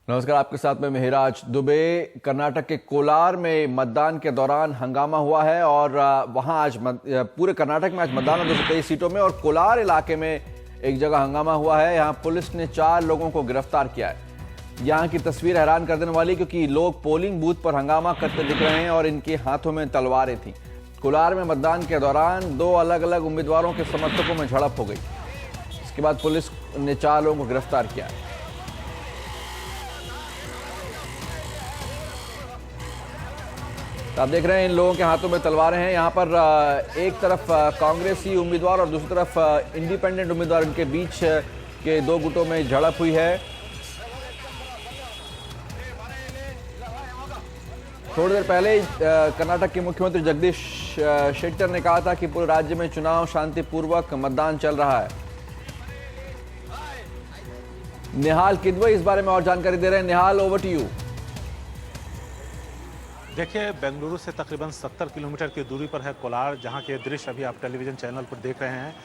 नमस्कार, आपके साथ में मेहराज दुबे। कर्नाटक के कोलार में मतदान के दौरान हंगामा हुआ है और वहां आज पूरे कर्नाटक में आज मतदान है 223 सीटों में, और कोलार इलाके में एक जगह हंगामा हुआ है। यहां पुलिस ने 4 लोगों को गिरफ्तार किया है। यहां की तस्वीर हैरान कर देने वाली, क्योंकि लोग पोलिंग बूथ पर हंगामा करते दिख रहे हैं और इनके हाथों में तलवारें थी। कोलार में मतदान के दौरान 2 अलग अलग उम्मीदवारों के समर्थकों में झड़प हो गई। इसके बाद पुलिस ने 4 लोगों को गिरफ्तार किया है। आप देख रहे हैं इन लोगों के हाथों में तलवारें हैं। यहाँ पर एक तरफ कांग्रेसी उम्मीदवार और दूसरी तरफ इंडिपेंडेंट उम्मीदवार, इनके बीच के 2 गुटों में झड़प हुई है। थोड़ी देर पहले कर्नाटक के मुख्यमंत्री जगदीश शेट्टर ने कहा था कि पूरे राज्य में चुनाव शांतिपूर्वक मतदान चल रहा है। निहाल किदवई इस बारे में और जानकारी दे रहे हैं। निहाल, ओवर टू यू। देखिए, बेंगलुरु से तकरीबन 70 किलोमीटर की दूरी पर है कोलार, जहां के दृश्य अभी आप टेलीविजन चैनल पर देख रहे हैं।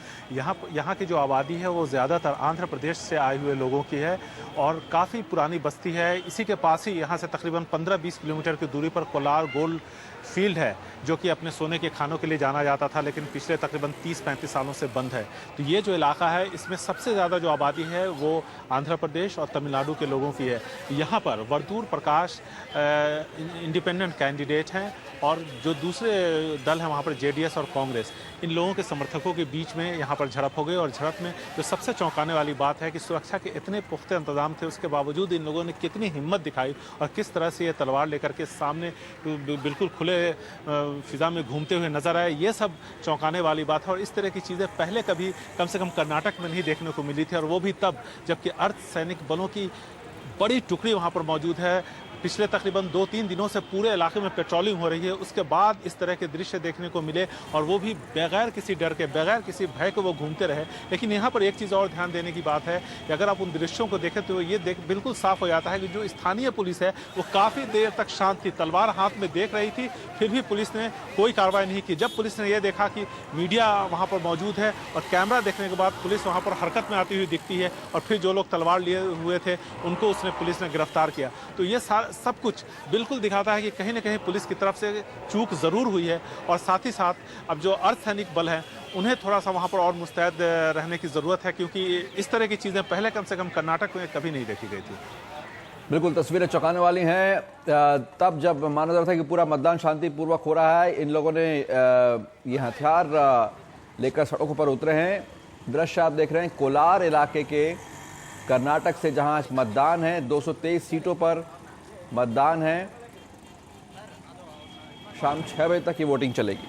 यहाँ की जो आबादी है वो ज़्यादातर आंध्र प्रदेश से आए हुए लोगों की है और काफ़ी पुरानी बस्ती है। इसी के पास ही यहाँ से तकरीबन 15-20 किलोमीटर की दूरी पर कोलार गोल्ड फील्ड है, जो कि अपने सोने के खानों के लिए जाना जाता था, लेकिन पिछले तकरीबन 30-35 सालों से बंद है। तो ये जो इलाका है, इसमें सबसे ज़्यादा जो आबादी है वो आंध्र प्रदेश और तमिलनाडु के लोगों की है। यहाँ पर वर्दूर प्रकाश इंडिपेंडेंट कैंडिडेट हैं और जो दूसरे दल हैं वहाँ पर जेडीएस और कांग्रेस, इन लोगों के समर्थकों के बीच में यहाँ पर झड़प हो गई। और झड़प में जो सबसे चौंकाने वाली बात है कि सुरक्षा के इतने पुख्ते इंतजाम थे, उसके बावजूद इन लोगों ने कितनी हिम्मत दिखाई और किस तरह से ये तलवार लेकर के सामने बिल्कुल खुले फिजा में घूमते हुए नजर आए। ये सब चौंकाने वाली बात है और इस तरह की चीज़ें पहले कभी कम से कम कर्नाटक में नहीं देखने को मिली थी, और वो भी तब जबकि अर्धसैनिक बलों की बड़ी टुकड़ी वहाँ पर मौजूद है। पिछले तकरीबन 2-3 दिनों से पूरे इलाके में पेट्रोलिंग हो रही है, उसके बाद इस तरह के दृश्य देखने को मिले, और वो भी बगैर किसी डर के, बगैर किसी भय के वो घूमते रहे। लेकिन यहाँ पर एक चीज़ और ध्यान देने की बात है कि अगर आप उन दृश्यों को देखें तो ये बिल्कुल साफ हो जाता है कि जो स्थानीय पुलिस है वो काफ़ी देर तक शांत थी, तलवार हाथ में देख रही थी, फिर भी पुलिस ने कोई कार्रवाई नहीं की। जब पुलिस ने यह देखा कि मीडिया वहाँ पर मौजूद है और कैमरा देखने के बाद पुलिस वहाँ पर हरकत में आती हुई दिखती है, और फिर जो लोग तलवार लिए हुए थे उनको पुलिस ने गिरफ्तार किया। तो ये सब कुछ बिल्कुल दिखाता है कि कहीं ना कहीं पुलिस की तरफ से चूक जरूर हुई है, और साथ ही साथ अब जो अर्धसैनिक बल हैं उन्हें थोड़ा सा वहां पर और मुस्तैद रहने की जरूरत है, क्योंकि इस तरह की चीजें पहले कम से कम कर्नाटक में कभी नहीं देखी गई थी। बिल्कुल, तस्वीरें चौंकाने वाली हैं। तब जब माना जा रहा था कि पूरा मतदान शांतिपूर्वक हो रहा है, इन लोगों ने ये हथियार लेकर सड़कों पर उतरे हैं। दृश्य आप देख रहे हैं कोलार इलाके के, कर्नाटक से, जहां आज मतदान है। 223 सीटों पर मतदान है। शाम 6 बजे तक ये वोटिंग चलेगी।